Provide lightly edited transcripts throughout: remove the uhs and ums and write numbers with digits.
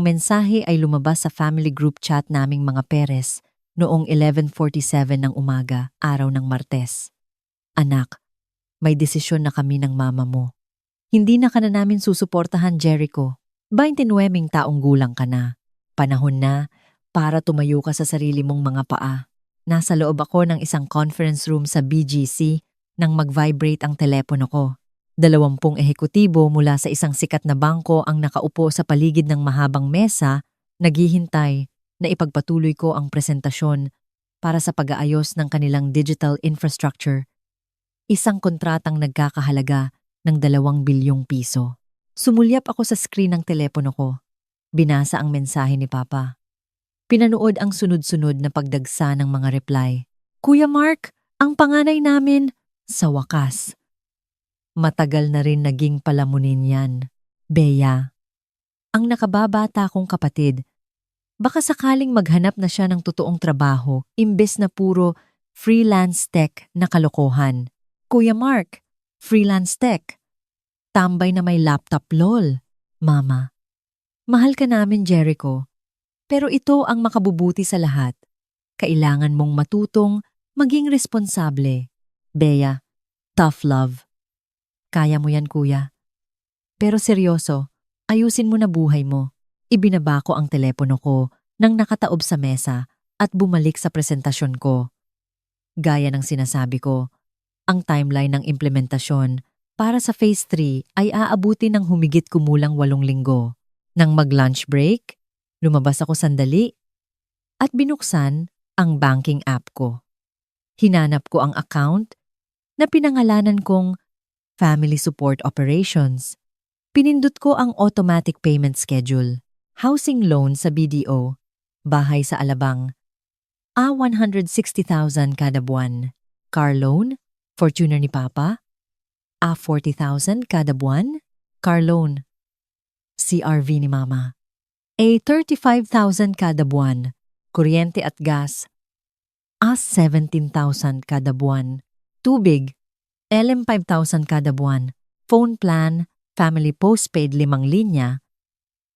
Ang mensahe ay lumabas sa family group chat naming mga Perez noong 11:47 ng umaga, araw ng Martes. Anak, may desisyon na kami ng mama mo. Hindi na ka na namin susuportahan, Jericho. 29 taong gulang ka na. Panahon na para tumayo ka sa sarili mong mga paa. Nasa loob ako ng isang conference room sa BGC nang mag-vibrate ang telepono ko. 20 ehekutibo mula sa isang sikat na bangko ang nakaupo sa paligid ng mahabang mesa, naghihintay na ipagpatuloy ko ang presentasyon para sa pag-aayos ng kanilang digital infrastructure. Isang kontratang nagkakahalaga ng 2 bilyong piso. Sumulyap ako sa screen ng telepono ko. Binasa ang mensahe ni Papa. Pinanood ang sunod-sunod na pagdagsa ng mga reply. Kuya Mark, ang panganay namin, sa wakas. Matagal na rin naging palamunin yan. Bea. Ang nakababata kong kapatid, baka sakaling maghanap na siya ng totoong trabaho imbes na puro freelance tech na kalokohan. Kuya Mark, freelance tech. Tambay na may laptop, lol. Mama, mahal ka namin, Jericho. Pero ito ang makabubuti sa lahat. Kailangan mong matutong maging responsable. Bea, tough love. Kaya mo yan, kuya. Pero seryoso, ayusin mo na buhay mo. Ibinaba ko ang telepono ko nang nakataob sa mesa at bumalik sa presentasyon ko. Gaya ng sinasabi ko, ang timeline ng implementasyon para sa Phase 3 ay aabuti ng humigit kumulang 8 linggo. Nang mag-lunch break, lumabas ako sandali at binuksan ang banking app ko. Hinanap ko ang account na pinangalanan kong Family Support Operations. Pinindot ko ang automatic payment schedule. Housing loan sa BDO. Bahay sa Alabang. 160,000 kada buwan. Car loan, Fortuner ni Papa. 40,000 kada buwan. Car loan. CRV ni Mama. 35,000 kada buwan. Kuryente at gas. 17,000 kada buwan. Tubig. 5,000 kada buwan. Phone plan, family postpaid 5 linya.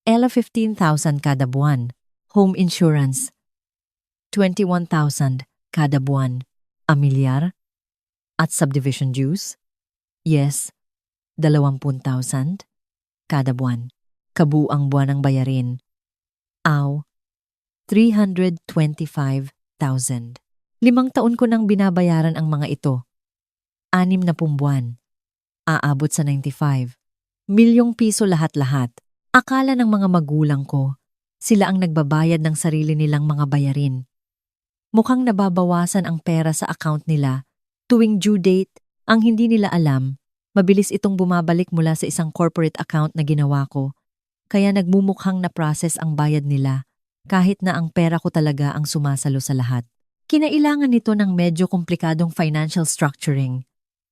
15,000 kada buwan. Home insurance. 21,000 kada buwan. Amilyar. At subdivision dues. Yes, 20,000 kada buwan. Kabuang buwan ang bayarin. 325,000. 5 taon ko nang binabayaran ang mga ito. 6 na buwan. Aabot sa 95. Milyong piso lahat-lahat. Akala ng mga magulang ko, sila ang nagbabayad ng sarili nilang mga bayarin. Mukhang nababawasan ang pera sa account nila. Tuwing due date, ang hindi nila alam, mabilis itong bumabalik mula sa isang corporate account na ginawa ko. Kaya nagmumukhang na-process ang bayad nila, kahit na ang pera ko talaga ang sumasalo sa lahat. Kinailangan nito ng medyo komplikadong financial structuring.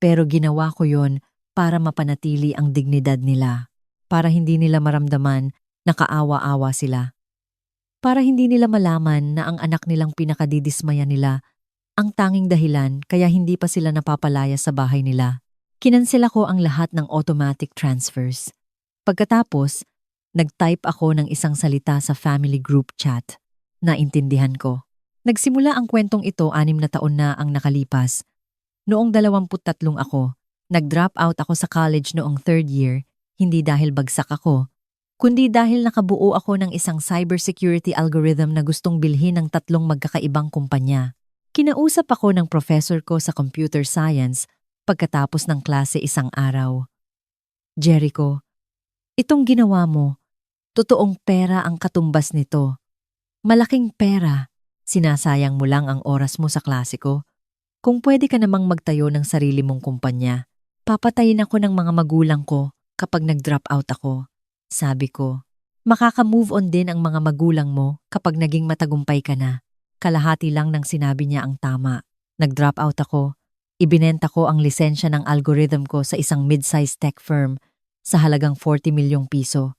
Pero ginawa ko yon para mapanatili ang dignidad nila. Para hindi nila maramdaman na kaawa-awa sila. Para hindi nila malaman na ang anak nilang pinakadidismaya nila ang tanging dahilan kaya hindi pa sila napapalaya sa bahay nila. Kinansela ko ang lahat ng automatic transfers. Pagkatapos, nag-type ako ng isang salita sa family group chat. Naintindihan ko. Nagsimula ang kwentong ito 6 na taon na ang nakalipas. Noong 23 ako, nag-drop out ako sa college noong 3rd year, hindi dahil bagsak ako, kundi dahil nakabuo ako ng isang cybersecurity algorithm na gustong bilhin ng 3 magkakaibang kumpanya. Kinausap ako ng professor ko sa computer science pagkatapos ng klase isang araw. Jericho, itong ginawa mo, totoong pera ang katumbas nito. Malaking pera, sinasayang mo lang ang oras mo sa klase ko. Kung pwede ka namang magtayo ng sarili mong kumpanya, papatayin ako ng mga magulang ko kapag nag-drop out ako. Sabi ko, makaka-move on din ang mga magulang mo kapag naging matagumpay ka na. Kalahati lang ng sinabi niya ang tama. Nag-drop out ako. Ibinenta ko ang lisensya ng algorithm ko sa isang mid-size tech firm sa halagang 40 milyong piso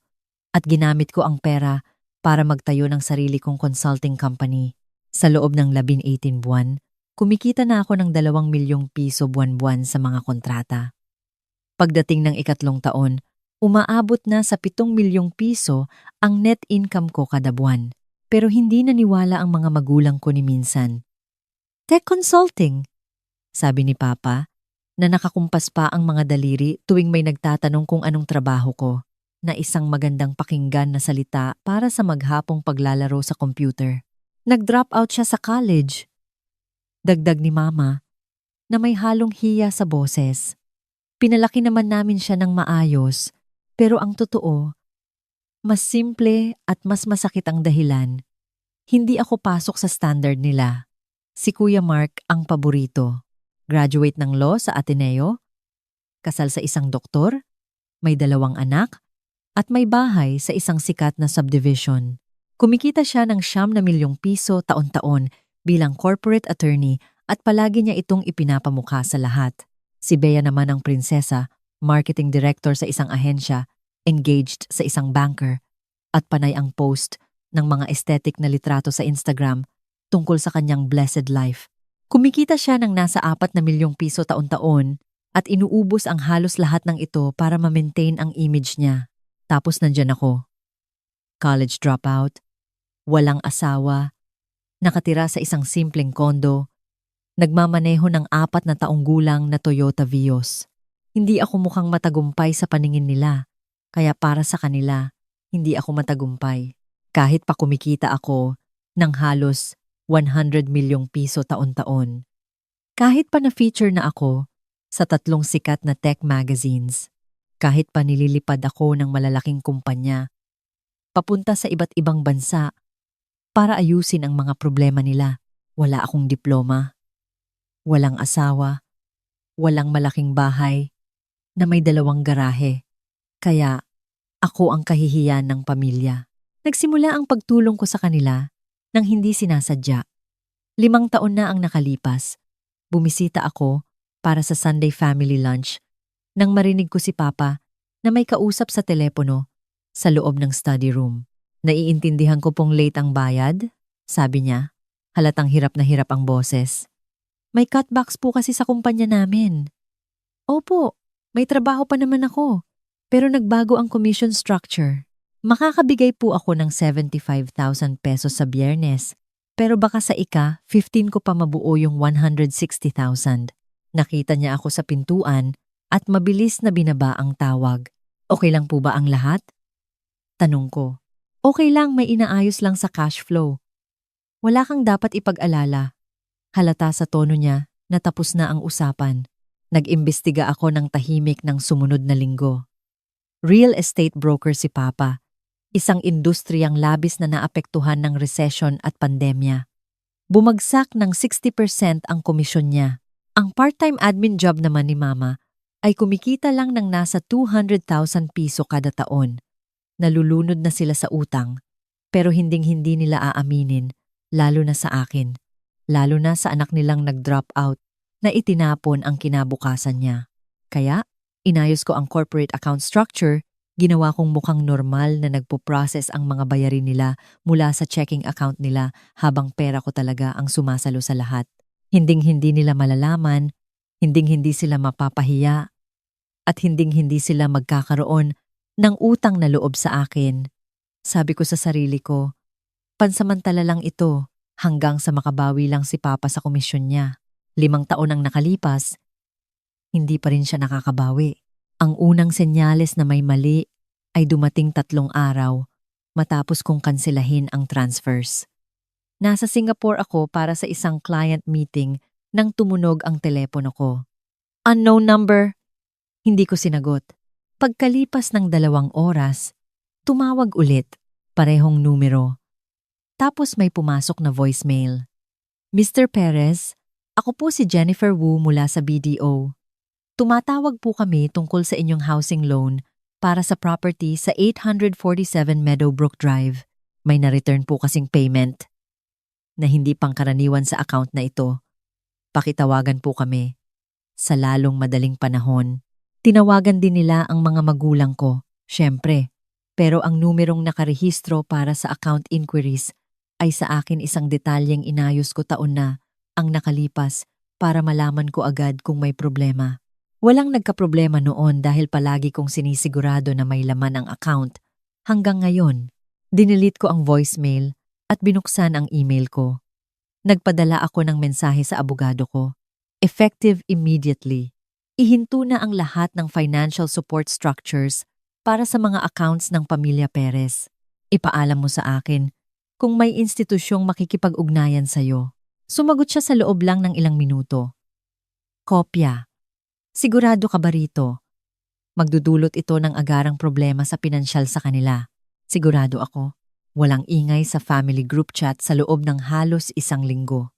at ginamit ko ang pera para magtayo ng sarili kong consulting company. Sa loob ng 18 buwan, kumikita na ako ng 2 milyong piso buwan-buwan sa mga kontrata. Pagdating ng 3 taon, Umaabot na sa 7 milyong piso ang net income ko kada buwan. Pero hindi naniwala ang mga magulang ko ni minsan. Tech consulting, sabi ni Papa, na nakakumpas pa ang mga daliri tuwing may nagtatanong kung anong trabaho ko, na isang magandang pakinggan na salita para sa maghapong paglalaro sa computer. Nag-drop out siya sa college. Dagdag ni Mama, na may halong hiya sa boses. Pinalaki naman namin siya ng maayos, pero ang totoo, mas simple at mas masakit ang dahilan. Hindi ako pasok sa standard nila. Si Kuya Mark ang paborito. Graduate ng law sa Ateneo, kasal sa isang doktor, may 2 anak, at may bahay sa isang sikat na subdivision. Kumikita siya ng 9 milyong piso taon-taon bilang corporate attorney at palagi niya itong ipinapamukha sa lahat. Si Bea naman ang prinsesa, marketing director sa isang ahensya, engaged sa isang banker, at panay ang post ng mga aesthetic na litrato sa Instagram tungkol sa kanyang blessed life. Kumikita siya ng nasa 4 milyong piso taon-taon at inuubos ang halos lahat ng ito para ma-maintain ang image niya. Tapos nandyan ako. College dropout, walang asawa, nakatira sa isang simpleng kondo, nagmamaneho ng 4 na taong gulang na Toyota Vios. Hindi ako mukhang matagumpay sa paningin nila, kaya para sa kanila, hindi ako matagumpay. Kahit pa kumikita ako ng halos 100 milyong piso taon-taon. Kahit pa na-feature na ako sa 3 sikat na tech magazines. Kahit pa nililipad ako ng malalaking kumpanya, papunta sa iba't ibang bansa para ayusin ang mga problema nila. Wala akong diploma, walang asawa, walang malaking bahay na may 2 garahe. Kaya ako ang kahihiyan ng pamilya. Nagsimula ang pagtulong ko sa kanila nang hindi sinasadya. 5 taon na ang nakalipas. Bumisita ako para sa Sunday family lunch nang marinig ko si Papa na may kausap sa telepono sa loob ng study room. Naiintindihan ko pong late ang bayad, sabi niya. Halatang hirap na hirap ang boses. May cutbacks po kasi sa kumpanya namin. Opo, may trabaho pa naman ako. Pero nagbago ang commission structure. Makakabigay po ako ng 75,000 pesos sa Biyernes. Pero baka sa 15 ko pa mabuo yung 160,000. Nakita niya ako sa pintuan at mabilis na binaba ang tawag. Okay lang po ba ang lahat? Tanong ko. Okay lang, may inaayos lang sa cash flow. Wala kang dapat ipag-alala. Halata sa tono niya na tapos na ang usapan. Nag-imbestiga ako ng tahimik ng sumunod na linggo. Real estate broker si Papa. Isang industriyang labis na naapektuhan ng recession at pandemya. Bumagsak ng 60% ang komisyon niya. Ang part-time admin job naman ni Mama ay kumikita lang ng nasa 200,000 piso kada taon. Nalulunod na sila sa utang, pero hinding-hindi nila aaminin, lalo na sa akin. Lalo na sa anak nilang nag-drop out na itinapon ang kinabukasan niya. Kaya, inayos ko ang corporate account structure, ginawa kong mukhang normal na nagpo-process ang mga bayarin nila mula sa checking account nila habang pera ko talaga ang sumasalo sa lahat. Hinding-hindi nila malalaman, hinding-hindi sila mapapahiya, at hinding-hindi sila magkakaroon ng utang na loob sa akin. Sabi ko sa sarili ko, pansamantala lang ito hanggang sa makabawi lang si Papa sa komisyon niya. 5 taon ang nakalipas, hindi pa rin siya nakakabawi. Ang unang senyales na may mali ay dumating 3 araw matapos kong kanselahin ang transfers. Nasa Singapore ako para sa isang client meeting nang tumunog ang telepono ko. Unknown number. Hindi ko sinagot. Pagkalipas ng 2 oras, tumawag ulit, parehong numero. Tapos may pumasok na voicemail. Mr. Perez, ako po si Jennifer Wu mula sa BDO. Tumatawag po kami tungkol sa inyong housing loan para sa property sa 847 Meadowbrook Drive. May na-return po kasing payment na hindi pangkaraniwan sa account na ito. Pakitawagan po kami sa lalong madaling panahon. Tinawagan din nila ang mga magulang ko, syempre. Pero ang numerong nakarehistro para sa account inquiries ay sa akin isang detalyeng inayos ko taon na ang nakalipas para malaman ko agad kung may problema. Walang nagkaproblema noon dahil palagi kong sinisigurado na may laman ang account. Hanggang ngayon, dinilit ko ang voicemail at binuksan ang email ko. Nagpadala ako ng mensahe sa abogado ko. Effective immediately. Ihinto na ang lahat ng financial support structures para sa mga accounts ng pamilya Perez. Ipaalam mo sa akin kung may institusyong makikipag-ugnayan sa'yo. Sumagot siya sa loob lang ng ilang minuto. Kopya. Sigurado ka ba rito? Magdudulot ito ng agarang problema sa pinansyal sa kanila. Sigurado ako. Walang ingay sa family group chat sa loob ng halos 1 linggo.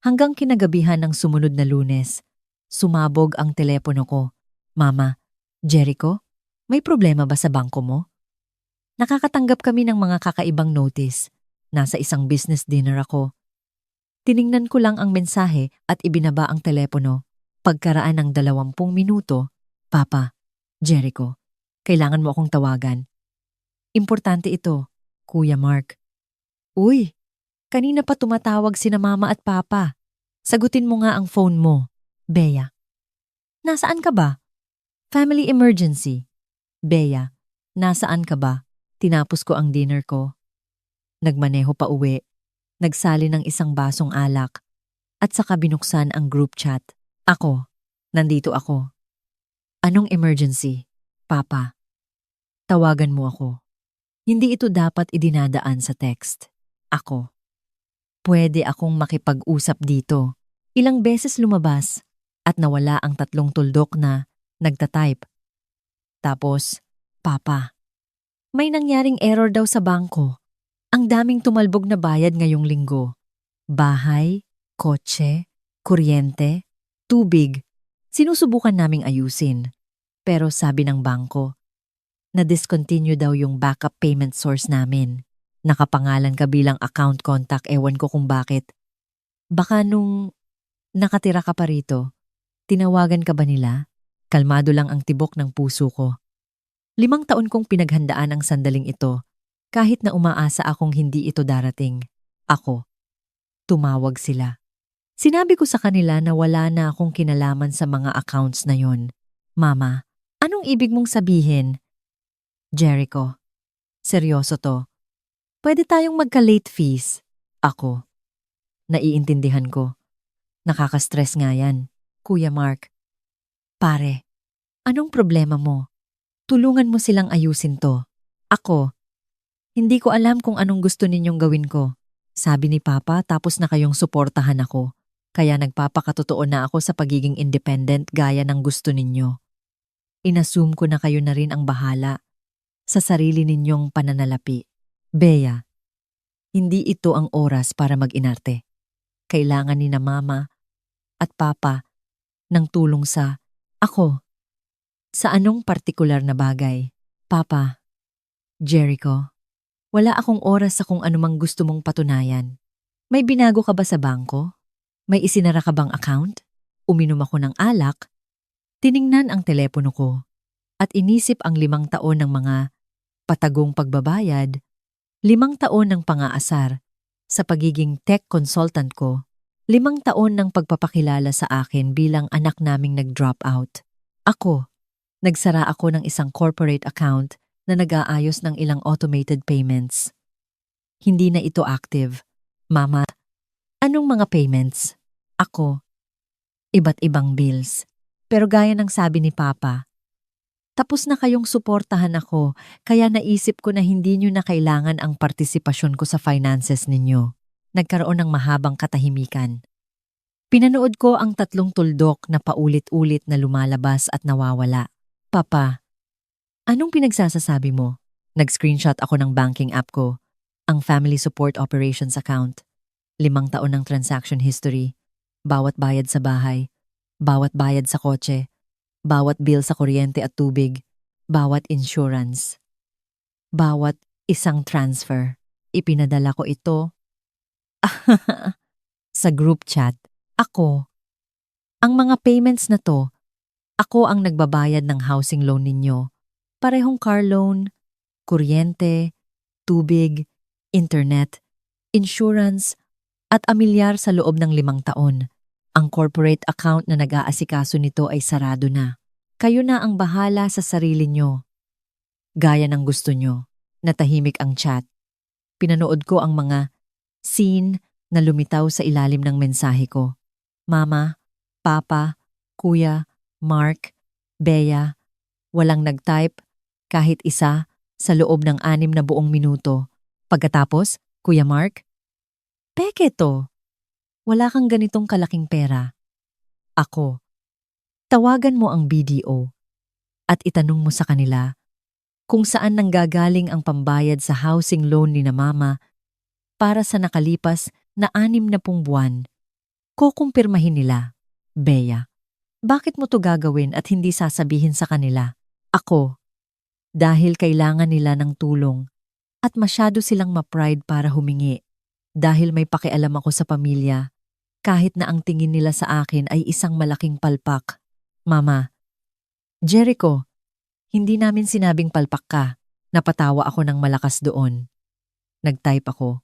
Hanggang kinagabihan ng sumunod na Lunes, sumabog ang telepono ko. Mama, Jericho, may problema ba sa bangko mo? Nakakatanggap kami ng mga kakaibang notice. Nasa isang business dinner ako. Tiningnan ko lang ang mensahe at ibinaba ang telepono. Pagkaraan ng 20 minuto, Papa, Jericho, kailangan mo akong tawagan. Importante ito, Kuya Mark. Uy, kanina pa tumatawag sina Mama at Papa. Sagutin mo nga ang phone mo, Bea. Nasaan ka ba? Family emergency. Bea, nasaan ka ba? Tinapos ko ang dinner ko. Nagmaneho pa uwi. Nagsali ng isang basong alak. At saka binuksan ang group chat. Ako, nandito ako. Anong emergency, Papa? Tawagan mo ako. Hindi ito dapat idinadaan sa text. Ako. Pwede akong makipag-usap dito. Ilang beses lumabas at nawala ang 3 tuldok na nagtatype. Tapos, Papa, may nangyaring error daw sa bangko. Ang daming tumalbog na bayad ngayong linggo. Bahay, kotse, kuryente, tubig. Sinusubukan naming ayusin. Pero sabi ng bangko, na-discontinue daw yung backup payment source namin. Nakapangalan ka bilang account contact, ewan ko kung bakit. Baka nung nakatira ka pa rito, tinawagan ka ba nila? Kalmado lang ang tibok ng puso ko. 5 taon kong pinaghandaan ang sandaling ito, kahit na umaasa akong hindi ito darating. Ako. Tumawag sila. Sinabi ko sa kanila na wala na akong kinalaman sa mga accounts na yon. Mama, anong ibig mong sabihin? Jericho, seryoso to. Pwede tayong magka-late fees. Ako. Naiintindihan ko. Nakaka-stress nga yan, Kuya Mark. Pare, anong problema mo? Tulungan mo silang ayusin to. Ako. Hindi ko alam kung anong gusto ninyong gawin ko. Sabi ni Papa tapos na kayong suportahan ako. Kaya nagpapakatotoo na ako sa pagiging independent gaya ng gusto ninyo. Inassume ko na kayo na rin ang bahala sa sarili ninyong pananalapi. Bea, hindi ito ang oras para mag-inarte. Kailangan ni na Mama at Papa ng tulong sa ako. Sa anong partikular na bagay? Papa, Jericho, wala akong oras sa kung anumang gusto mong patunayan. May binago ka ba sa bangko? May isinara ka bang account? Uminom ako ng alak? Tiningnan ang telepono ko at inisip ang 5 taon ng mga patagong pagbabayad, 5 taon ng pang-aasar sa pagiging tech consultant ko, 5 taon ng pagpapakilala sa akin bilang anak naming nag-drop out. Ako, nagsara ako ng isang corporate account na nag-aayos ng ilang automated payments. Hindi na ito active. Mama, anong mga payments? Ako, iba't ibang bills. Pero gaya ng sabi ni Papa, tapos na kayong suportahan ako, kaya naisip ko na hindi nyo na kailangan ang partisipasyon ko sa finances ninyo. Nagkaroon ng mahabang katahimikan. Pinanood ko ang 3 tuldok na paulit-ulit na lumalabas at nawawala. Papa, anong pinagsasasabi mo? Nag-screenshot ako ng banking app ko, ang Family Support Operations account. 5 taon ng transaction history, bawat bayad sa bahay, bawat bayad sa kotse, bawat bill sa kuryente at tubig, bawat insurance, bawat isang transfer. Ipinadala ko ito sa group chat. Ako. Ang mga payments na to, ako ang nagbabayad ng housing loan ninyo. Parehong car loan, kuryente, tubig, internet, insurance, at amilyar sa loob ng 5 taon. Ang corporate account na nag-aasikaso nito ay sarado na. Kayo na ang bahala sa sarili nyo. Gaya ng gusto nyo. Natahimik ang chat. Pinanood ko ang mga scene na lumitaw sa ilalim ng mensahe ko. Mama, Papa, Kuya, Mark, Bea, walang nag-type, kahit isa, sa loob ng 6 na buong minuto. Pagkatapos, Kuya Mark, peke to. Wala kang ganitong kalaking pera. Ako, tawagan mo ang BDO at itanong mo sa kanila kung saan nanggagaling ang pambayad sa housing loan ni na mama para sa nakalipas na 60 buwan. Kukumpirmahin nila, Bea. Bakit mo to gagawin at hindi sasabihin sa kanila? Ako, dahil kailangan nila ng tulong at masyado silang ma-pride para humingi. Dahil may pakialam ako sa pamilya, kahit na ang tingin nila sa akin ay isang malaking palpak. Mama, Jericho, hindi namin sinabing palpak ka. Napatawa ako ng malakas doon. Nag-type ako.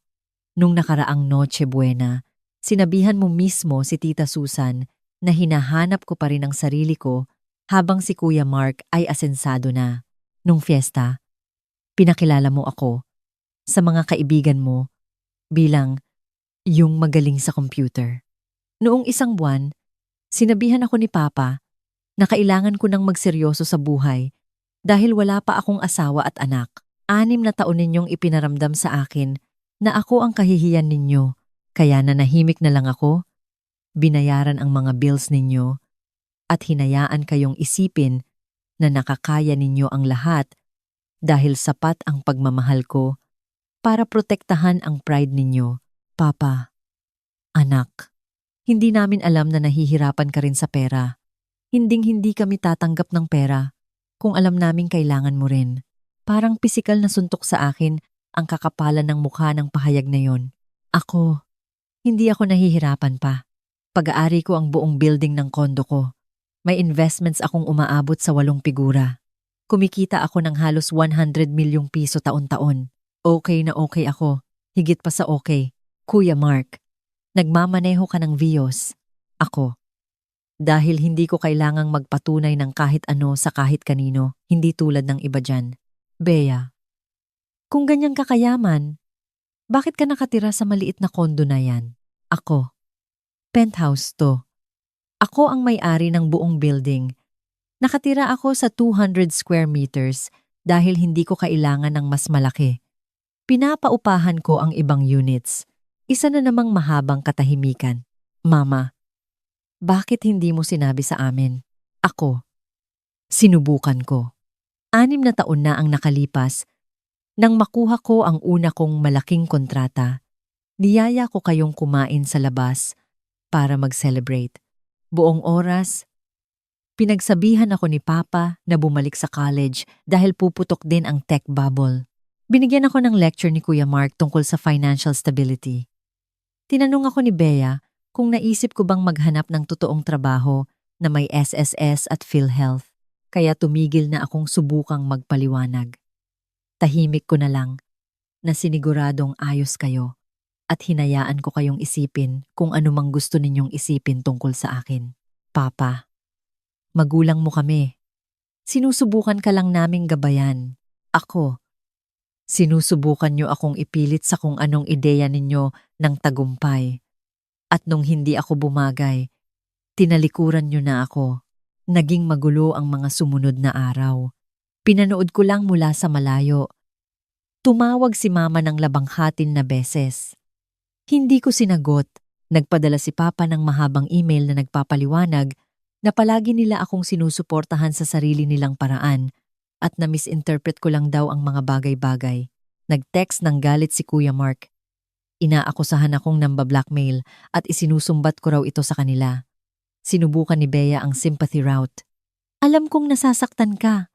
Nung nakaraang Noche Buena, sinabihan mo mismo si Tita Susan na hinahanap ko pa rin ang sarili ko habang si Kuya Mark ay asensado na. Nung fiesta, pinakilala mo ako sa mga kaibigan mo bilang yung magaling sa computer. Noong isang buwan, sinabihan ako ni Papa na kailangan ko nang magseryoso sa buhay dahil wala pa akong asawa at anak. 6 na taon ninyong ipinaramdam sa akin na ako ang kahihiyan ninyo, kaya nanahimik na lang ako, binayaran ang mga bills ninyo, at hinayaan kayong isipin na nakakaya ninyo ang lahat dahil sapat ang pagmamahal ko para protektahan ang pride ninyo. Papa, anak, hindi namin alam na nahihirapan ka rin sa pera. Hinding-hindi kami tatanggap ng pera kung alam naming kailangan mo rin. Parang pisikal na suntok sa akin ang kakapalan ng mukha ng pahayag na yon. Ako, hindi ako nahihirapan pa. Pag-aari ko ang buong building ng kondo ko. May investments akong umaabot sa 8 figura. Kumikita ako ng halos 100 milyong piso taon-taon. Okay na okay ako. Higit pa sa okay. Kuya Mark, nagmamaneho ka ng Vios. Ako. Dahil hindi ko kailangang magpatunay ng kahit ano sa kahit kanino, hindi tulad ng iba dyan. Bea, kung ganyang kakayaman, bakit ka nakatira sa maliit na kondo na yan? Ako. Penthouse to. Ako ang may-ari ng buong building. Nakatira ako sa 200 square meters dahil hindi ko kailangan ng mas malaki. Pinapaupahan ko ang ibang units. Isa na namang mahabang katahimikan. Mama, bakit hindi mo sinabi sa amin? Ako. Sinubukan ko. 6 na taon na ang nakalipas. Nang makuha ko ang una kong malaking kontrata, niyaya ko kayong kumain sa labas para mag-celebrate. Buong oras, pinagsabihan ako ni Papa na bumalik sa college dahil puputok din ang tech bubble. Binigyan ako ng lecture ni Kuya Mark tungkol sa financial stability. Tinanong ako ni Bea kung naisip ko bang maghanap ng totoong trabaho na may SSS at PhilHealth, kaya tumigil na akong subukang magpaliwanag. Tahimik ko na lang na siniguradong ayos kayo at hinayaan ko kayong isipin kung ano mang gusto ninyong isipin tungkol sa akin. Papa, magulang mo kami. Sinusubukan ka lang naming gabayan. Ako, sinusubukan nyo akong ipilit sa kung anong ideya ninyo ng tagumpay. At nung hindi ako bumagay, tinalikuran nyo na ako. Naging magulo ang mga sumunod na araw. Pinanood ko lang mula sa malayo. Tumawag si Mama ng labanghatin na beses. Hindi ko sinagot. Nagpadala si Papa ng mahabang email na nagpapaliwanag na palagi nila akong sinusuportahan sa sarili nilang paraan at na-misinterpret ko lang daw ang mga bagay-bagay. Nag-text ng galit si Kuya Mark. Inaakusahan akong namba-blackmail at isinusumbat ko raw ito sa kanila. Sinubukan ni Bea ang sympathy route. Alam kong nasasaktan ka,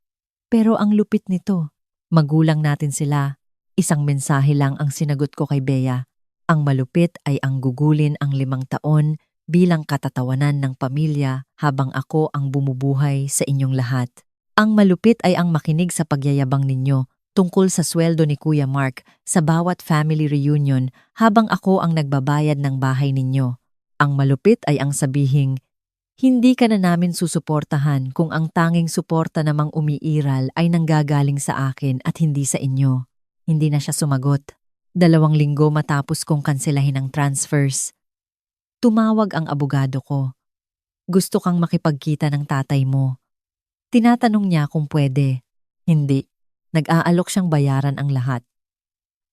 pero ang lupit nito. Magulang natin sila. Isang mensahe lang ang sinagot ko kay Bea. Ang malupit ay ang gugulin ang 5 taon bilang katatawanan ng pamilya habang ako ang bumubuhay sa inyong lahat. Ang malupit ay ang makinig sa pagyayabang ninyo tungkol sa sweldo ni Kuya Mark sa bawat family reunion habang ako ang nagbabayad ng bahay ninyo. Ang malupit ay ang sabihing, hindi ka na namin susuportahan kung ang tanging suporta namang umiiral ay nanggagaling sa akin at hindi sa inyo. Hindi na siya sumagot. 2 linggo matapos kong kanselahin ang transfers. Tumawag ang abogado ko. Gusto kang makipagkita ng tatay mo. Tinatanong niya kung pwede. Hindi. Nag-aalok siyang bayaran ang lahat.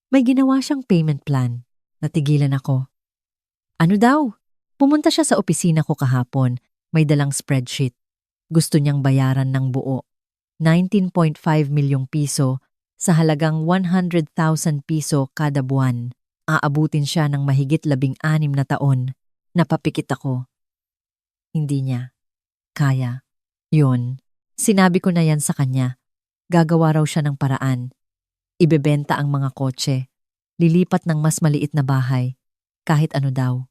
May ginawa siyang payment plan. Natigilan ako. Ano daw? Pumunta siya sa opisina ko kahapon. May dalang spreadsheet. Gusto niyang bayaran ng buo. 19.5 milyong piso sa halagang 100,000 piso kada buwan. Aabutin siya ng mahigit 16 na taon. Napapikit ako. Hindi niya. Kaya. Yun. Sinabi ko na yan sa kanya. Gagawa raw siya ng paraan. Ibebenta ang mga kotse. Lilipat ng mas maliit na bahay. Kahit ano daw.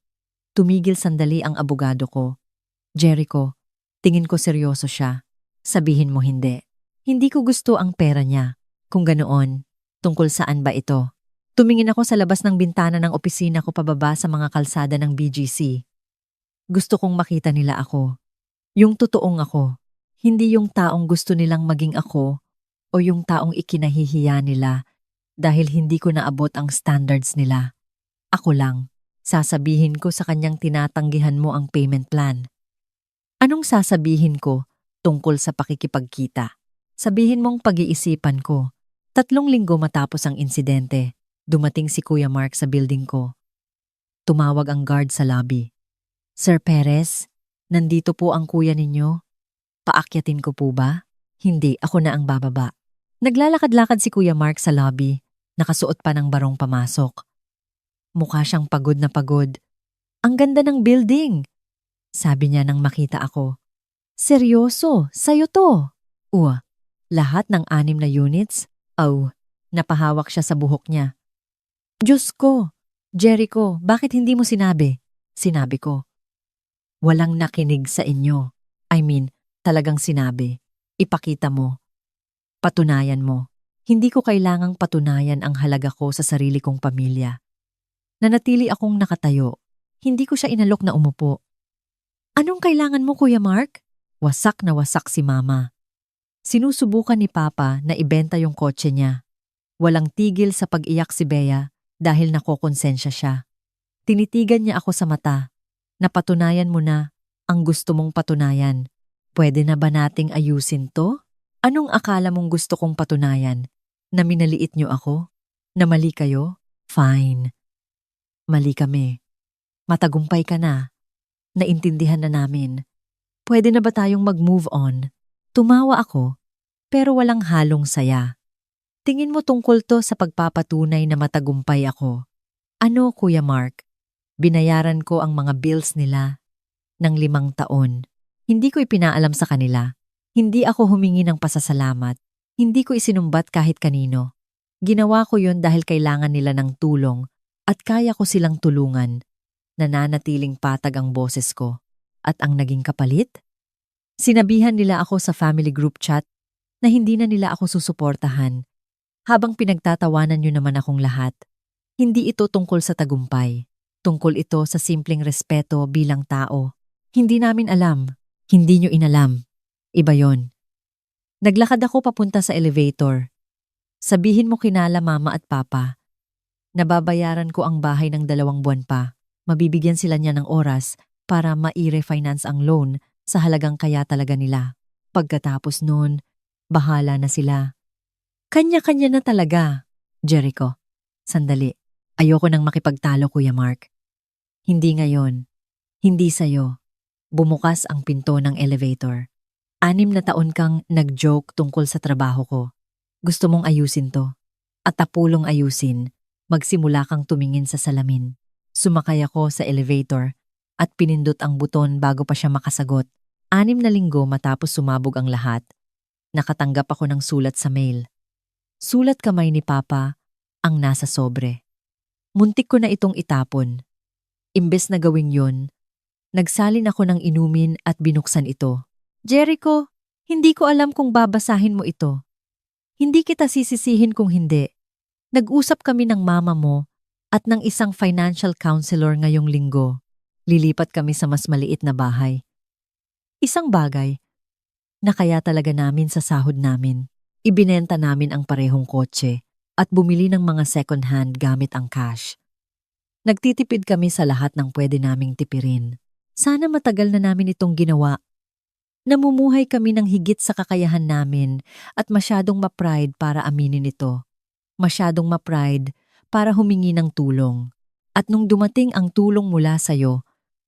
Tumigil sandali ang abogado ko. Jericho, tingin ko seryoso siya. Sabihin mo hindi. Hindi ko gusto ang pera niya. Kung ganoon, tungkol saan ba ito? Tumingin ako sa labas ng bintana ng opisina ko pababa sa mga kalsada ng BGC. Gusto kong makita nila ako. Yung totoong ako. Hindi yung taong gusto nilang maging ako o yung taong ikinahihiya nila dahil hindi ko naabot ang standards nila. Ako lang. Sasabihin ko sa kanyang tinatanggihan mo ang payment plan. Anong sasabihin ko tungkol sa pakikipagkita? Sabihin mong pag-iisipan ko. 3 linggo matapos ang insidente, dumating si Kuya Mark sa building ko. Tumawag ang guard sa lobby. Sir Perez, nandito po ang kuya ninyo. Paakyatin ko po ba? Hindi, ako na ang bababa. Naglalakad-lakad si Kuya Mark sa lobby, nakasuot pa ng barong pamasok. Mukha siyang pagod na pagod. Ang ganda ng building! Sabi niya nang makita ako. Seryoso, sa'yo to. Lahat ng 6 na units? Napahawak siya sa buhok niya. Diyos ko, Jericho, bakit hindi mo sinabi? Sinabi ko. Walang nakinig sa inyo. Talagang sinabi. Ipakita mo. Patunayan mo. Hindi ko kailangang patunayan ang halaga ko sa sarili kong pamilya. Nanatili akong nakatayo. Hindi ko siya inalok na umupo. Anong kailangan mo, Kuya Mark? Wasak na wasak si Mama. Sinusubukan ni Papa na ibenta yung kotse niya. Walang tigil sa pag-iyak si Bea dahil nakokonsensya siya. Tinitigan niya ako sa mata. Napatunayan mo na ang gusto mong patunayan. Pwede na ba nating ayusin to? Anong akala mong gusto kong patunayan? Na minaliit niyo ako? Na mali kayo? Fine. Mali kami. Matagumpay ka na. Naintindihan na namin. Pwede na ba tayong mag-move on? Tumawa ako, pero walang halong saya. Tingin mo tungkol to sa pagpapatunay na matagumpay ako. Ano, Kuya Mark? Binayaran ko ang mga bills nila ng 5 taon. Hindi ko ipinaalam sa kanila. Hindi ako humingi ng pasasalamat. Hindi ko isinumbat kahit kanino. Ginawa ko yun dahil kailangan nila ng tulong at kaya ko silang tulungan. Nananatiling patag ang boses ko. At ang naging kapalit? Sinabihan nila ako sa family group chat na hindi na nila ako susuportahan. Habang pinagtatawanan niyo naman akong lahat. Hindi ito tungkol sa tagumpay. Tungkol ito sa simpleng respeto bilang tao. Hindi namin alam. Hindi niyo inalam. Iba yon. Naglakad ako papunta sa elevator. Sabihin mo kinala Mama at Papa. Nababayaran ko ang bahay ng 2 buwan pa. Mabibigyan sila niya ng oras para ma-refinance ang loan sa halagang kaya talaga nila. Pagkatapos noon, bahala na sila. Kanya-kanya na talaga. Jericho, sandali. Ayoko nang makipagtalo, Kuya Mark. Hindi ngayon. Hindi sa'yo. Bumukas ang pinto ng elevator. 6 na taon kang nag-joke tungkol sa trabaho ko. Gusto mong ayusin to. At tapulong ayusin, magsimula kang tumingin sa salamin. Sumakay ako sa elevator at pinindot ang buton bago pa siya makasagot. 6 na linggo matapos sumabog ang lahat, nakatanggap ako ng sulat sa mail. Sulat kamay ni Papa ang nasa sobre. Muntik ko na itong itapon. Imbes na gawing yon, nagsalin ako ng inumin at binuksan ito. Jericho, hindi ko alam kung babasahin mo ito. Hindi kita sisisihin kung hindi. Nag-usap kami ng mama mo at ng isang financial counselor ngayong linggo. Lilipat kami sa mas maliit na bahay. Isang bagay na kaya talaga namin sa sahod namin. Ibinenta namin ang parehong kotse at bumili ng mga second-hand gamit ang cash. Nagtitipid kami sa lahat ng pwede naming tipirin. Sana matagal na namin itong ginawa. Namumuhay kami ng higit sa kakayahan namin at masyadong ma-pride para aminin ito. Masyadong ma-pride para humingi ng tulong. At nung dumating ang tulong mula sa'yo,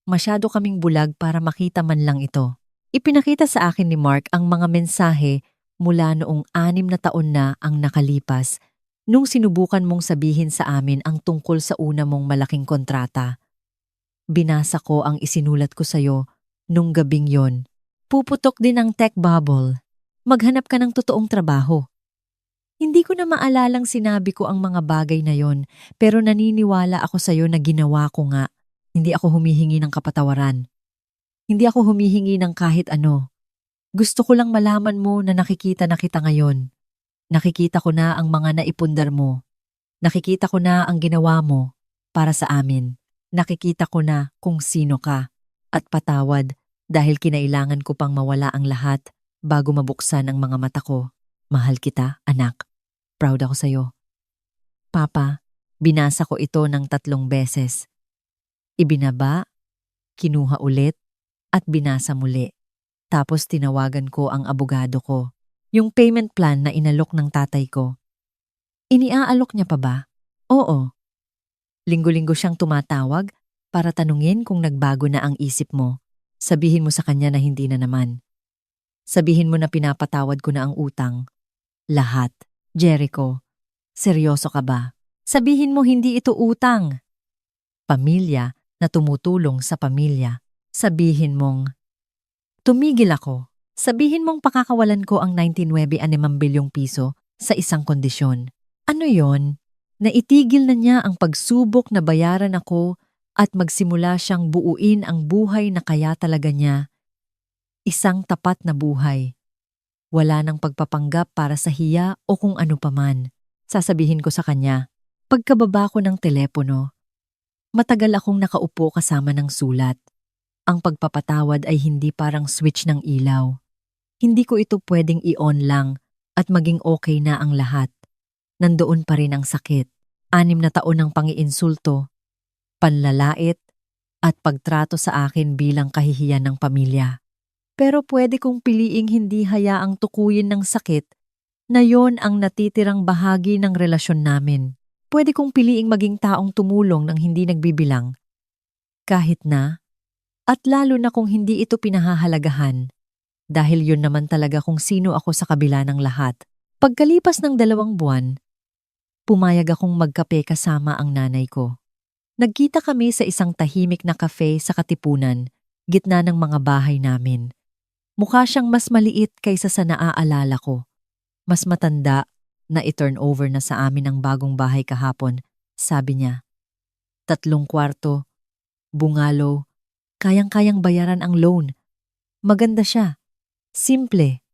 masyado kaming bulag para makita man lang ito. Ipinakita sa akin ni Mark ang mga mensahe mula noong 6 na taon na ang nakalipas nung sinubukan mong sabihin sa amin ang tungkol sa una mong malaking kontrata. Binasa ko ang isinulat ko sa'yo nung gabing yon. Puputok din ang tech bubble. Maghanap ka ng totoong trabaho. Hindi ko na maalalang sinabi ko ang mga bagay na yon, pero naniniwala ako sa'yo na ginawa ko nga. Hindi ako humihingi ng kapatawaran. Hindi ako humihingi ng kahit ano. Gusto ko lang malaman mo na nakikita na kita ngayon. Nakikita ko na ang mga naipundar mo. Nakikita ko na ang ginawa mo para sa amin. Nakikita ko na kung sino ka. At patawad dahil kinailangan ko pang mawala ang lahat bago mabuksan ang mga mata ko. Mahal kita, anak. Proud ako sa'yo. Papa, binasa ko ito ng 3 beses. Ibinaba, kinuha ulit, at binasa muli. Tapos tinawagan ko ang abogado ko. Yung payment plan na inalok ng tatay ko. Iniaalok niya pa ba? Oo. Linggo-linggo siyang tumatawag para tanungin kung nagbago na ang isip mo. Sabihin mo sa kanya na hindi na naman. Sabihin mo na pinapatawad ko na ang utang. Lahat. Jericho, seryoso ka ba? Sabihin mo hindi ito utang. Pamilya na tumutulong sa pamilya. Sabihin mong, tumigil ako. Sabihin mong pakakawalan ko ang 19.6 bilyong piso sa isang kondisyon. Ano yon? Naitigil na niya ang pagsubok na bayaran ako at magsimula siyang buuin ang buhay na kaya talaga niya. Isang tapat na buhay. Wala nang pagpapanggap para sa hiya o kung ano paman. Sasabihin ko sa kanya, pagkababa ko ng telepono, matagal akong nakaupo kasama ng sulat. Ang pagpapatawad ay hindi parang switch ng ilaw. Hindi ko ito pwedeng i-on lang at maging okay na ang lahat. Nandoon pa rin ang sakit. 6 na taon ng pangiinsulto, panlalait, at pagtrato sa akin bilang kahihiyan ng pamilya. Pero pwede kong piliing hindi hayaang tukuyin ng sakit na yon ang natitirang bahagi ng relasyon namin. Pwede kong piliing maging taong tumulong ng hindi nagbibilang. Kahit na, at lalo na kung hindi ito pinahahalagahan, dahil yun naman talaga kung sino ako sa kabila ng lahat. Pagkalipas ng 2 buwan, pumayag akong magkape kasama ang nanay ko. Nagkita kami sa isang tahimik na cafe sa Katipunan, gitna ng mga bahay namin. Mukha siyang mas maliit kaysa sa naaalala ko. Mas matanda na i-turnover na sa amin ang bagong bahay kahapon, sabi niya. 3 kwarto, bungalow, kayang-kayang bayaran ang loan. Maganda siya. Simple.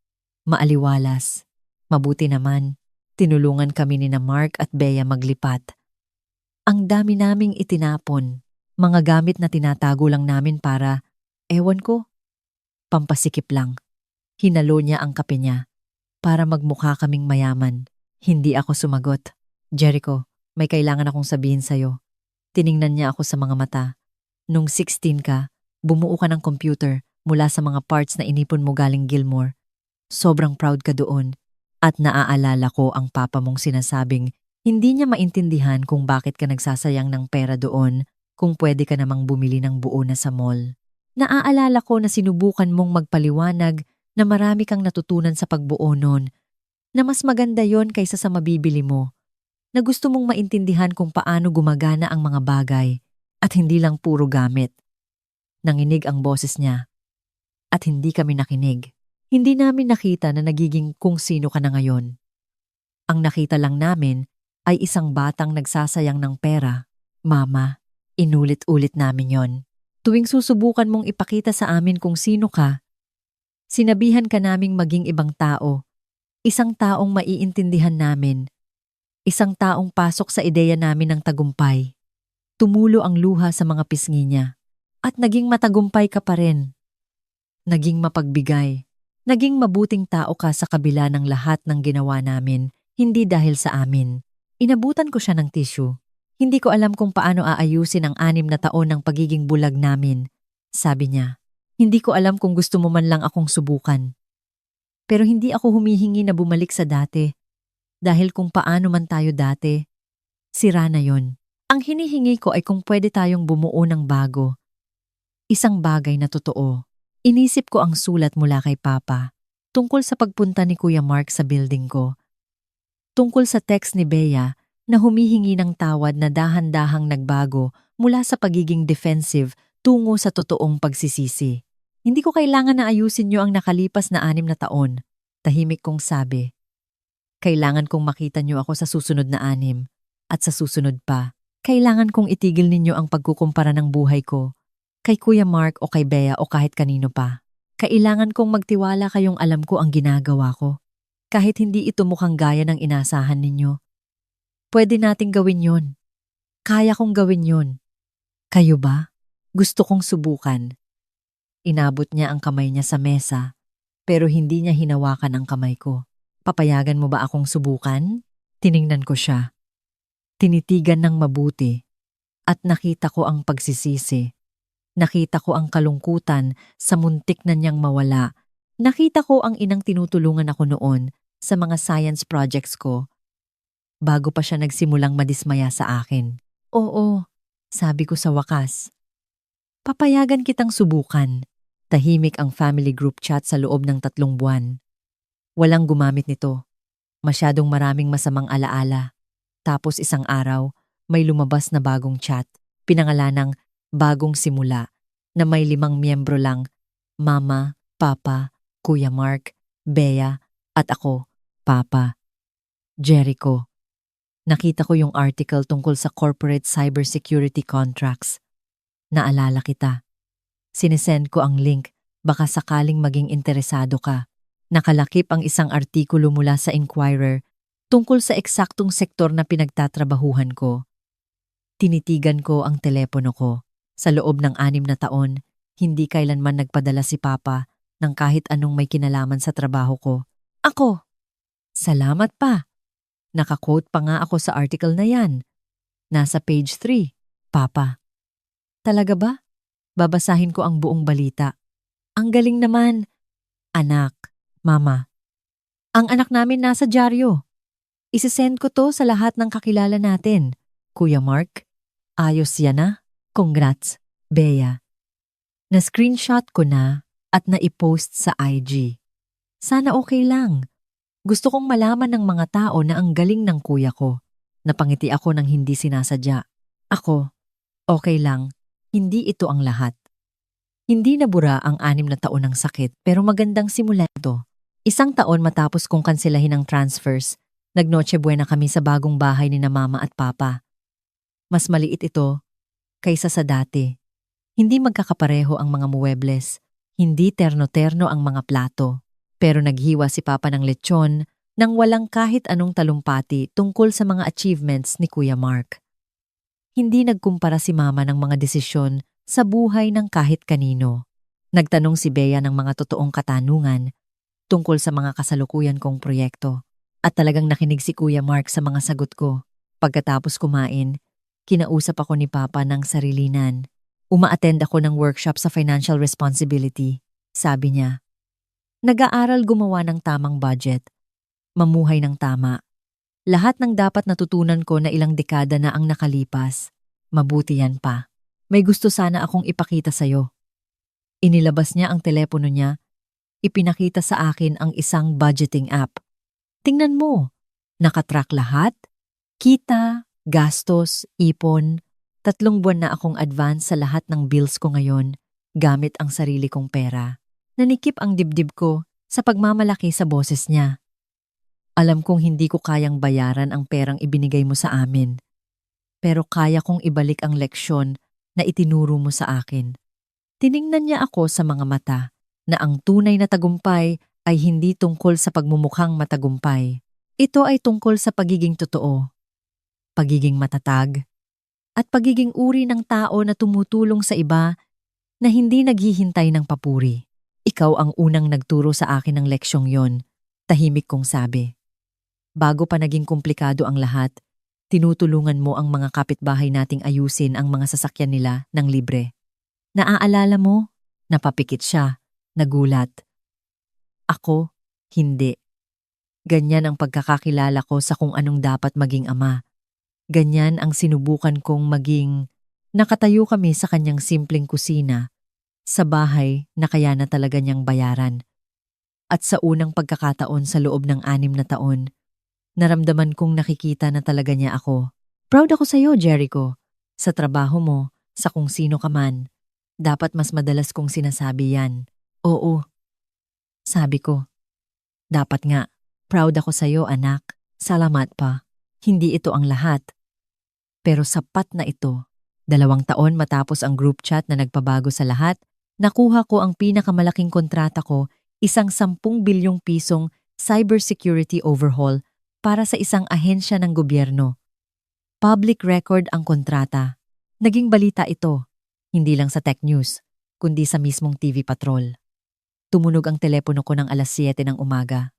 Maaliwalas. Mabuti naman. Tinulungan kami ni na Mark at Bea maglipat. Ang dami naming itinapon. Mga gamit na tinatago lang namin para, ewan ko, pampasikip lang. Hinalo niya ang kape niya para magmukha kaming mayaman. Hindi ako sumagot. Jericho, may kailangan akong sabihin sa'yo. Tiningnan niya ako sa mga mata. Nung 16 ka, bumuo ka ng computer mula sa mga parts na inipon mo galing Gilmore. Sobrang proud ka doon. At naaalala ko ang papa mong sinasabing hindi niya maintindihan kung bakit ka nagsasayang ng pera doon kung pwede ka namang bumili ng buo na sa mall. Naaalala ko na sinubukan mong magpaliwanag na marami kang natutunan sa pagbuo noon, na mas maganda yon kaysa sa mabibili mo, na gusto mong maintindihan kung paano gumagana ang mga bagay at hindi lang puro gamit. Nanginig ang boses niya at hindi kami nakinig. Hindi namin nakita na nagiging kung sino ka na ngayon. Ang nakita lang namin ay isang batang nagsasayang ng pera. Mama, inulit-ulit namin yon. Tuwing susubukan mong ipakita sa amin kung sino ka, sinabihan ka naming maging ibang tao. Isang taong maiintindihan namin. Isang taong pasok sa ideya namin ng tagumpay. Tumulo ang luha sa mga pisngi niya. At naging matagumpay ka pa rin. Naging mapagbigay. Naging mabuting tao ka sa kabila ng lahat ng ginawa namin, hindi dahil sa amin. Inabutan ko siya ng tissue. Hindi ko alam kung paano aayusin ang 6 na taon ng pagiging bulag namin. Sabi niya, hindi ko alam kung gusto mo man lang akong subukan. Pero hindi ako humihingi na bumalik sa dati. Dahil kung paano man tayo dati, sira na yon. Ang hinihingi ko ay kung pwede tayong bumuo ng bago. Isang bagay na totoo. Inisip ko ang sulat mula kay Papa tungkol sa pagpunta ni Kuya Mark sa building ko. Tungkol sa text ni Bea na humihingi ng tawad na dahan-dahang nagbago mula sa pagiging defensive tungo sa totoong pagsisisi. Hindi ko kailangan na ayusin niyo ang nakalipas na 6 na taon. Tahimik kong sabi. Kailangan kong makita niyo ako sa susunod na 6 at sa susunod pa. Kailangan kong itigil ninyo ang pagkukumpara ng buhay ko kay Kuya Mark o kay Bea o kahit kanino pa. Kailangan kong magtiwala kayong alam ko ang ginagawa ko. Kahit hindi ito mukhang gaya ng inasahan ninyo. Pwede nating gawin yon. Kaya kong gawin yon. Kayo ba? Gusto kong subukan. Inabot niya ang kamay niya sa mesa, pero hindi niya hinawakan ang kamay ko. Papayagan mo ba akong subukan? Tiningnan ko siya. Tinitigan ng mabuti at nakita ko ang pagsisisi. Nakita ko ang kalungkutan sa muntik na niyang mawala. Nakita ko ang inang tinutulungan ako noon sa mga science projects ko. Bago pa siya nagsimulang madismaya sa akin. Oo, sabi ko sa wakas. Papayagan kitang subukan. Tahimik ang family group chat sa loob ng 3 buwan. Walang gumamit nito. Masyadong maraming masamang alaala. Tapos isang araw, may lumabas na bagong chat. Pinangalanang Bagong Simula na may 5 miyembro lang, Mama, Papa, Kuya Mark, Bea, at ako, Papa. Jericho. Nakita ko yung article tungkol sa corporate cybersecurity contracts. Naalala kita. Sinesend ko ang link, baka sakaling maging interesado ka. Nakalakip ang isang artikulo mula sa Inquirer tungkol sa eksaktong sektor na pinagtatrabahuhan ko. Tinitigan ko ang telepono ko. Sa loob ng 6 na taon, hindi kailanman nagpadala si Papa ng kahit anong may kinalaman sa trabaho ko. Ako! Salamat pa! Nakaquote pa nga ako sa article na yan. Nasa page 3, Papa. Talaga ba? Babasahin ko ang buong balita. Ang galing naman. Anak, Mama. Ang anak namin nasa dyaryo. Isesend ko to sa lahat ng kakilala natin. Kuya Mark, ayos yan na. Congrats, Bea. Na-screenshot ko na at na-i-post sa IG. Sana okay lang. Gusto kong malaman ng mga tao na ang galing ng kuya ko. Napangiti ako ng hindi sinasadya. Ako, okay lang. Hindi ito ang lahat. Hindi nabura ang 6 na taon ng sakit pero magandang simula ito. 1 taon matapos kong kanselahin ang transfers, nag-Noche Buena kami sa bagong bahay ni na Mama at Papa. Mas maliit ito kaysa sa dati. Hindi magkakapareho ang mga muebles, hindi terno-terno ang mga plato. Pero naghiwa si Papa ng lechon nang walang kahit anong talumpati tungkol sa mga achievements ni Kuya Mark. Hindi nagkumpara si Mama ng mga desisyon sa buhay ng kahit kanino. Nagtanong si Bea ng mga totoong katanungan tungkol sa mga kasalukuyan kong proyekto. At talagang nakinig si Kuya Mark sa mga sagot ko. Pagkatapos kumain, kinausap ako ni Papa ng sarilinan. Uma-attend ako ng workshop sa financial responsibility. Sabi niya, nag-aaral gumawa ng tamang budget. Mamuhay ng tama. Lahat ng dapat natutunan ko na ilang dekada na ang nakalipas. Mabuti yan pa. May gusto sana akong ipakita sa'yo. Inilabas niya ang telepono niya. Ipinakita sa akin ang isang budgeting app. Tingnan mo. Nakatrack lahat. Kita, gastos, ipon. 3 buwan na akong advance sa lahat ng bills ko ngayon gamit ang sarili kong pera. Nanikip ang dibdib ko sa pagmamalaki sa boses niya. Alam kong hindi ko kayang bayaran ang perang ibinigay mo sa amin. Pero kaya kong ibalik ang leksyon na itinuro mo sa akin. Tiningnan niya ako sa mga mata na ang tunay na tagumpay ay hindi tungkol sa pagmumukhang matagumpay. Ito ay tungkol sa pagiging totoo, pagiging matatag, at pagiging uri ng tao na tumutulong sa iba na hindi naghihintay ng papuri. Ikaw ang unang nagturo sa akin ng leksyong yon, tahimik kong sabi. Bago pa naging komplikado ang lahat, tinutulungan mo ang mga kapitbahay nating ayusin ang mga sasakyan nila ng libre. Naaalala mo? Napapikit siya, nagulat. Ako, hindi. Ganyan ang pagkakakilala ko sa kung anong dapat maging ama. Ganyan ang sinubukan kong maging. Nakatayo kami sa kanyang simpleng kusina, sa bahay na kaya na talaga niyang bayaran. At sa unang pagkakataon sa loob ng 6 na taon, naramdaman kong nakikita na talaga niya ako. Proud ako sa'yo, Jericho. Sa trabaho mo, sa kung sino ka man. Dapat mas madalas kong sinasabi yan. Oo, sabi ko. Dapat nga. Proud ako sa'yo, anak. Salamat pa. Hindi ito ang lahat. Pero sapat na ito. 2 taon matapos ang group chat na nagpabago sa lahat, nakuha ko ang pinakamalaking kontrata ko, isang 10 bilyong pisong cybersecurity overhaul para sa isang ahensya ng gobyerno. Public record ang kontrata. Naging balita ito, hindi lang sa tech news, kundi sa mismong TV Patrol. Tumunog ang telepono ko ng alas 7 ng umaga.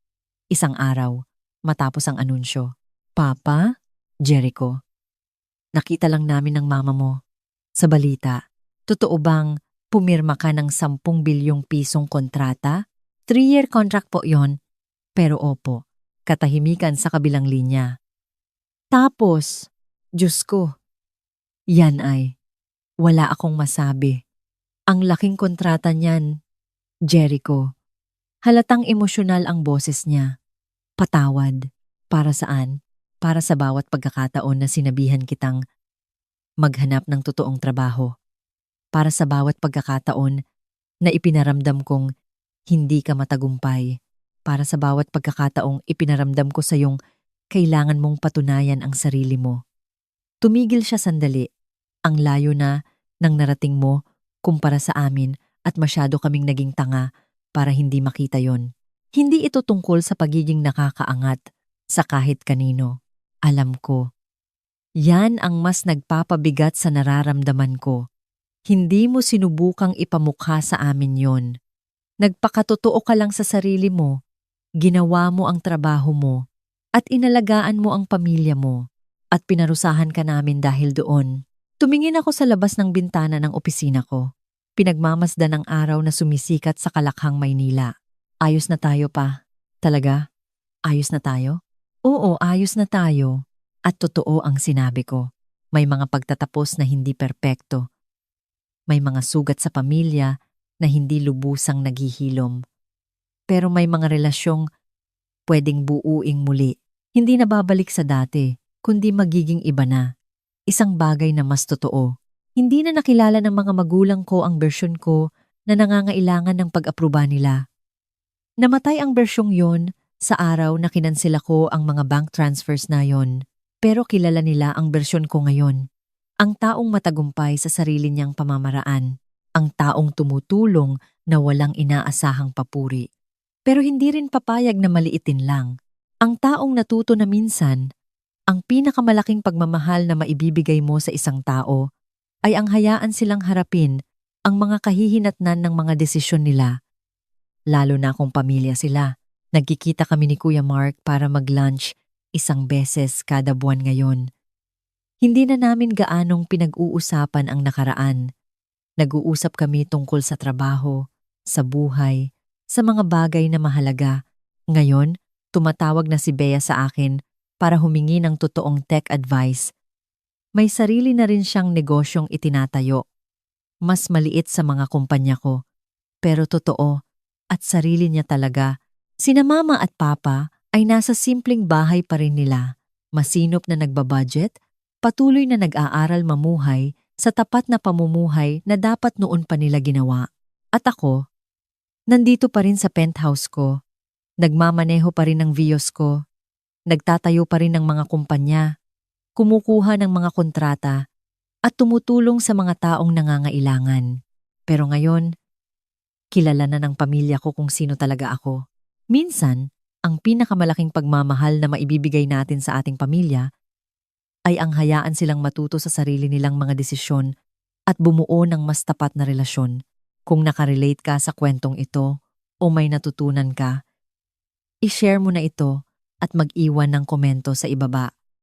Isang araw, matapos ang anunsyo. Papa? Jericho. Nakita lang namin ng mama mo. Sa balita, totoo bang pumirma ka ng 10 bilyong pisong kontrata? 3-year contract po yon. Pero opo, katahimikan sa kabilang linya. Tapos, Diyos ko, yan ay, wala akong masabi. Ang laking kontrata niyan, Jericho. Halatang emosyonal ang boses niya. Patawad. Para saan? Para sa bawat pagkakataon na sinabihan kitang maghanap ng totoong trabaho. Para sa bawat pagkakataon na ipinaramdam kong hindi ka matagumpay. Para sa bawat pagkakataong ipinaramdam ko sa iyong kailangan mong patunayan ang sarili mo. Tumigil siya sandali. Ang layo na nang narating mo kumpara sa amin at masyado kaming naging tanga para hindi makita yon. Hindi ito tungkol sa pagiging nakakaangat sa kahit kanino. Alam ko. Yan ang mas nagpapabigat sa nararamdaman ko. Hindi mo sinubukang ipamukha sa amin yon. Nagpakatotoo ka lang sa sarili mo, ginawa mo ang trabaho mo, at inalagaan mo ang pamilya mo, at pinarusahan ka namin dahil doon. Tumingin ako sa labas ng bintana ng opisina ko. Pinagmamasdan ang araw na sumisikat sa Kalakhang, Maynila. Ayos na tayo pa. Talaga? Ayos na tayo? Oo, ayos na tayo. At totoo ang sinabi ko. May mga pagtatapos na hindi perpekto. May mga sugat sa pamilya na hindi lubusang naghihilom. Pero may mga relasyong pwedeng buuing muli. Hindi na babalik sa dati, kundi magiging iba na. Isang bagay na mas totoo. Hindi na nakilala ng mga magulang ko ang bersyon ko na nangangailangan ng pag-aproba nila. Namatay ang bersyong yon sa araw na kinansela ko ang mga bank transfers na yon. Pero kilala nila ang bersyon ko ngayon. Ang taong matagumpay sa sarili niyang pamamaraan. Ang taong tumutulong na walang inaasahang papuri. Pero hindi rin papayag na maliitin lang. Ang taong natuto na minsan, ang pinakamalaking pagmamahal na maibibigay mo sa isang tao ay ang hayaan silang harapin ang mga kahihinatnan ng mga desisyon nila. Lalo na kung pamilya sila. Nagkikita kami ni Kuya Mark para mag-lunch 1 beses kada buwan ngayon. Hindi na namin gaanong pinag-uusapan ang nakaraan. Nag-uusap kami tungkol sa trabaho, sa buhay, sa mga bagay na mahalaga. Ngayon, tumatawag na si Bea sa akin para humingi ng totoong tech advice. May sarili na rin siyang negosyong itinatayo. Mas maliit sa mga kumpanya ko, pero totoo at sarili niya talaga. Sina mama at papa ay nasa simpleng bahay pa rin nila, masinop na nagbabudget, patuloy na nag-aaral mamuhay sa tapat na pamumuhay na dapat noon pa nila ginawa. At ako, nandito pa rin sa penthouse ko, nagmamaneho pa rin ng Vios ko, nagtatayo pa rin ng mga kumpanya, kumukuha ng mga kontrata, at tumutulong sa mga taong nangangailangan. Pero ngayon, kilala na ng pamilya ko kung sino talaga ako. Minsan, ang pinakamalaking pagmamahal na maibibigay natin sa ating pamilya ay ang hayaan silang matuto sa sarili nilang mga desisyon at bumuo ng mas tapat na relasyon. Kung nakarelate ka sa kwentong ito o may natutunan ka, i-share mo na ito at mag-iwan ng komento sa ibaba.